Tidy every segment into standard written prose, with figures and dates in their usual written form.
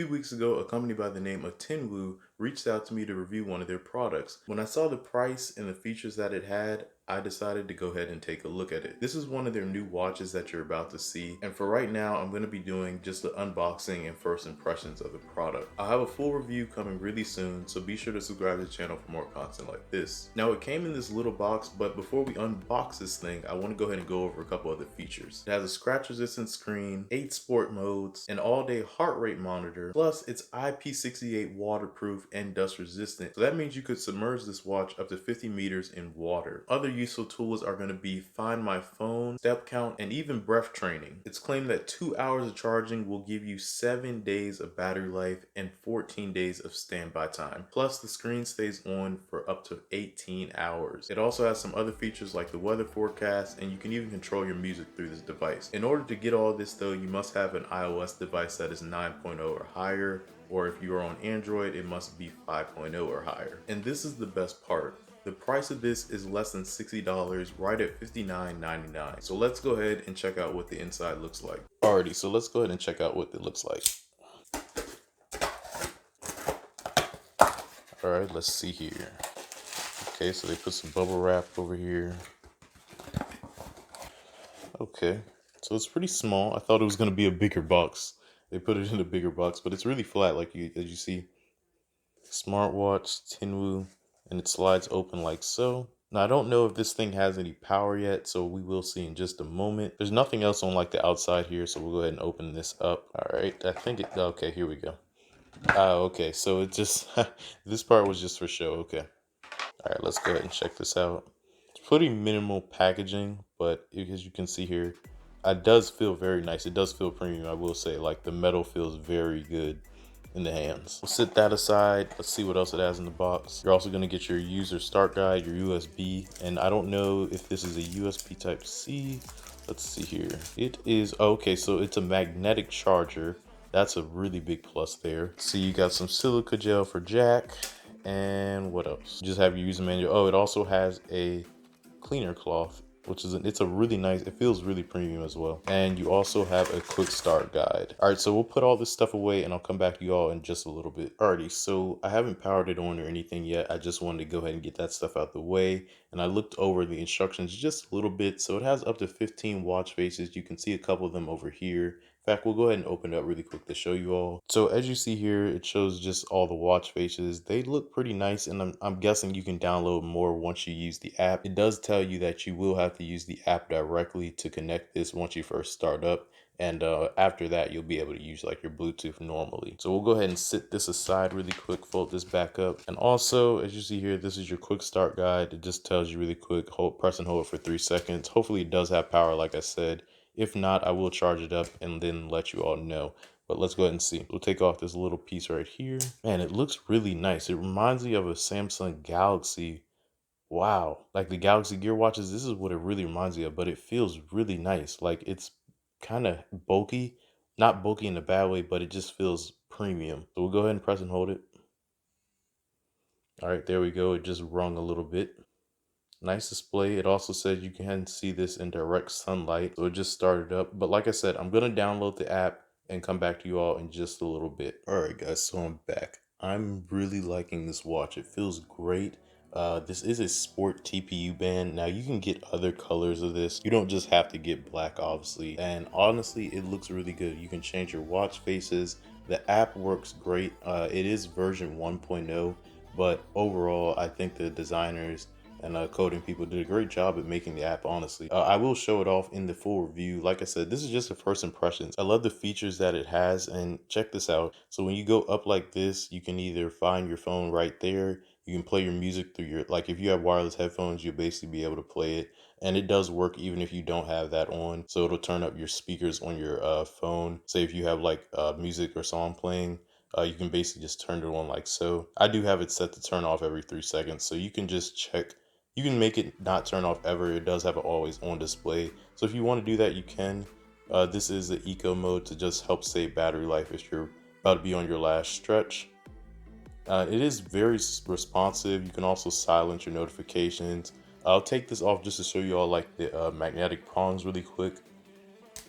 few weeks ago, a company by the name of Tinwoo reached out to me to review one of their products. When I saw the price and the features that it had, I decided to go ahead and take a look at it. This is one of their new watches that you're about to see, and for right now I'm going to be doing just the unboxing and first impressions of the product. I'll have a full review coming really soon, so be sure to subscribe to the channel for more content like this. Now, it came in this little box, but before we unbox this thing, I want to go ahead and go over a couple other features. It has a scratch resistant screen, 8 sport modes, an all-day heart rate monitor, plus it's IP68 waterproof and dust resistant, so that means you could submerge this watch up to 50 meters in water. Other useful tools are going to be Find My Phone, step count, and even breath training. It's claimed that 2 hours of charging will give you 7 days of battery life and 14 days of standby time. Plus, the screen stays on for up to 18 hours. It also has some other features like the weather forecast, and you can even control your music through this device. In order to get all this though, you must have an iOS device that is 9.0 or higher, or if you are on Android, it must be 5.0 or higher. And this is the best part. The price of this is less than $60, right at $59.99. So let's go ahead and check out what the inside looks like. Alrighty, so let's go ahead and check out what it looks like. Alright, let's see here. Okay, so they put some bubble wrap over here. Okay, so it's pretty small. I thought it was going to be a bigger box. They put it in a bigger box, but it's really flat, like as you see. Smartwatch, Tinwoo, and it slides open like so. Now, I don't know if this thing has any power yet, so we will see in just a moment. There's nothing else on like the outside here, so we'll go ahead and open this up. All right, I think it, okay, here we go. Okay, so it just, this part was just for show, okay. All right, let's go ahead and check this out. It's pretty minimal packaging, but as you can see here, it does feel very nice. It does feel premium, I will say. Like the metal feels very good in the hands. We'll set that aside. Let's see what else it has in the box. You're also going to get your user start guide, your USB, and I don't know if this is a USB type C. Let's see here. It is, okay, so it's a magnetic charger. That's a really big plus there. See, you got some silica gel for jack, and what else? You just have your user manual. Oh, it also has a cleaner cloth, which is it's a really nice, it feels really premium as well. And you also have a quick start guide. All right, so we'll put all this stuff away and I'll come back to you all in just a little bit. Alrighty, so I haven't powered it on or anything yet. I just wanted to go ahead and get that stuff out the way. And I looked over the instructions just a little bit. So it has up to 15 watch faces. You can see a couple of them over here. In fact, we'll go ahead and open it up really quick to show you all. So as you see here, it shows just all the watch faces. They look pretty nice, and I'm guessing you can download more once you use the app. It does tell you that you will have to use the app directly to connect this once you first start up. And after that, you'll be able to use like your Bluetooth normally. So we'll go ahead and sit this aside really quick, fold this back up. And also, as you see here, this is your quick start guide. It just tells you really quick, press and hold for 3 seconds. Hopefully it does have power, like I said. If not, I will charge it up and then let you all know. But let's go ahead and see. We'll take off this little piece right here. Man, it looks really nice. It reminds me of a Samsung Galaxy. Wow. Like the Galaxy Gear watches, this is what it really reminds me of, but it feels really nice. Like it's kind of bulky. Not bulky in a bad way, but it just feels premium. So we'll go ahead and press and hold it. All right, there we go. It just rung a little bit. Nice display. It also says you can see this in direct sunlight. So it just started up. But like I said, I'm going to download the app and come back to you all in just a little bit. All right, guys, so I'm back. I'm really liking this watch. It feels great. This is a sport TPU band. Now you can get other colors of this. You don't just have to get black, obviously. And honestly, it looks really good. You can change your watch faces. The app works great. It is version 1.0, but overall, I think the designers and coding people did a great job at making the app, honestly. I will show it off in the full review. Like I said, this is just the first impressions. I love the features that it has, and check this out. So when you go up like this, you can either find your phone right there. You can play your music through your, like if you have wireless headphones, you'll basically be able to play it. And it does work even if you don't have that on. So it'll turn up your speakers on your phone. Say if you have like music or song playing, you can basically just turn it on like so. I do have it set to turn off every 3 seconds. So you can just check. You can make it not turn off ever. It does have an always on display. So if you want to do that, you can. This is the eco mode to just help save battery life if you're about to be on your last stretch. It is very responsive. You can also silence your notifications. I'll take this off just to show you all like the magnetic prongs really quick.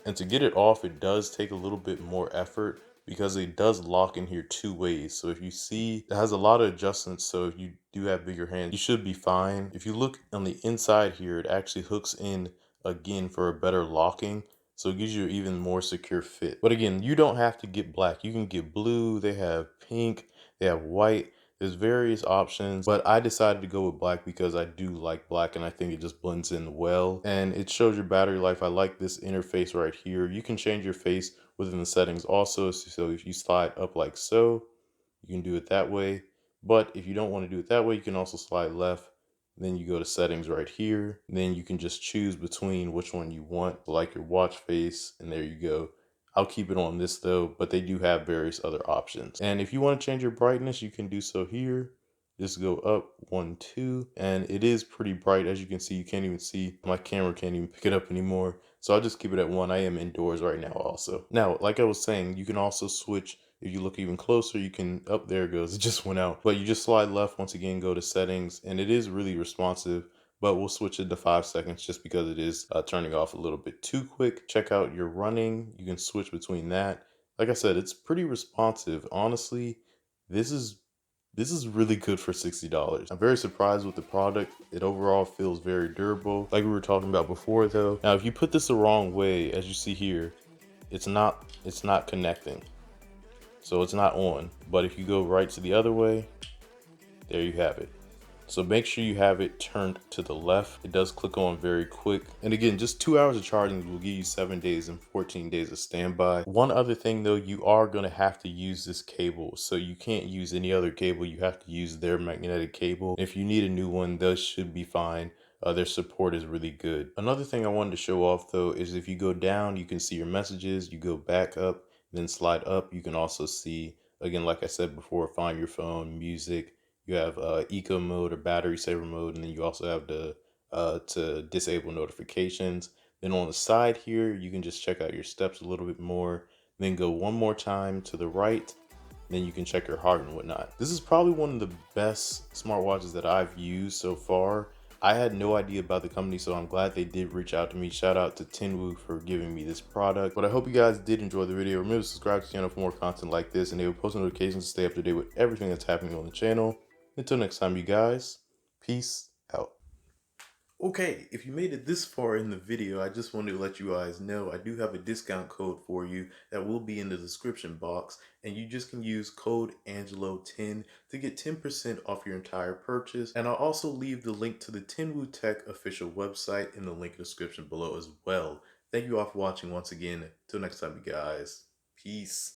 And to get it off, it does take a little bit more effort, because it does lock in here 2 ways. So if you see, it has a lot of adjustments. So if you do have bigger hands, you should be fine. If you look on the inside here, it actually hooks in again for a better locking. So it gives you an even more secure fit. But again, you don't have to get black. You can get blue. They have pink. They have white. There's various options, but I decided to go with black because I do like black and I think it just blends in well. And it shows your battery life. I like this interface right here. You can change your face within the settings also. So if you slide up like so, you can do it that way. But if you don't want to do it that way, you can also slide left. Then you go to settings right here. Then you can just choose between which one you want, like your watch face, and there you go. I'll keep it on this though, but they do have various other options. And if you want to change your brightness, you can do so here. Just go up 1, 2, and it is pretty bright. As you can see, you can't even see, my camera can't even pick it up anymore. So I'll just keep it at 1. I am indoors right now also. Now, like I was saying, you can also switch. If you look even closer, you can, up there it goes, it just went out. But you just slide left once again, go to settings, and it is really responsive. But we'll switch it to 5 seconds just because it is turning off a little bit too quick. Check out your running. You can switch between that. Like I said, it's pretty responsive. Honestly, this is really good for $60. I'm very surprised with the product. It overall feels very durable. Like we were talking about before though. Now, if you put this the wrong way, as you see here, it's not connecting. So it's not on. But if you go right to the other way, there you have it. So make sure you have it turned to the left. It does click on very quick. And again, just 2 hours of charging will give you 7 days and 14 days of standby. One other thing though, you are gonna have to use this cable. So you can't use any other cable. You have to use their magnetic cable. If you need a new one, those should be fine. Their support is really good. Another thing I wanted to show off though, is if you go down, you can see your messages. You go back up, then slide up. You can also see, again, like I said before, find your phone, music. You have eco mode or battery saver mode, and then you also have the to disable notifications. Then on the side here, you can just check out your steps a little bit more. Then go one more time to the right. Then you can check your heart and whatnot. This is probably one of the best smartwatches that I've used so far. I had no idea about the company, so I'm glad they did reach out to me. Shout out to Tinwoo for giving me this product. But I hope you guys did enjoy the video. Remember to subscribe to the channel for more content like this, and they will post notifications to stay up to date with everything that's happening on the channel. Until next time, you guys, peace out. Okay, if you made it this far in the video, I just wanted to let you guys know I do have a discount code for you that will be in the description box, and you just can use code Angelo10 to get 10% off your entire purchase. And I'll also leave the link to the Tinwoo Tech official website in the link description below as well. Thank you all for watching once again. Till next time, you guys. Peace.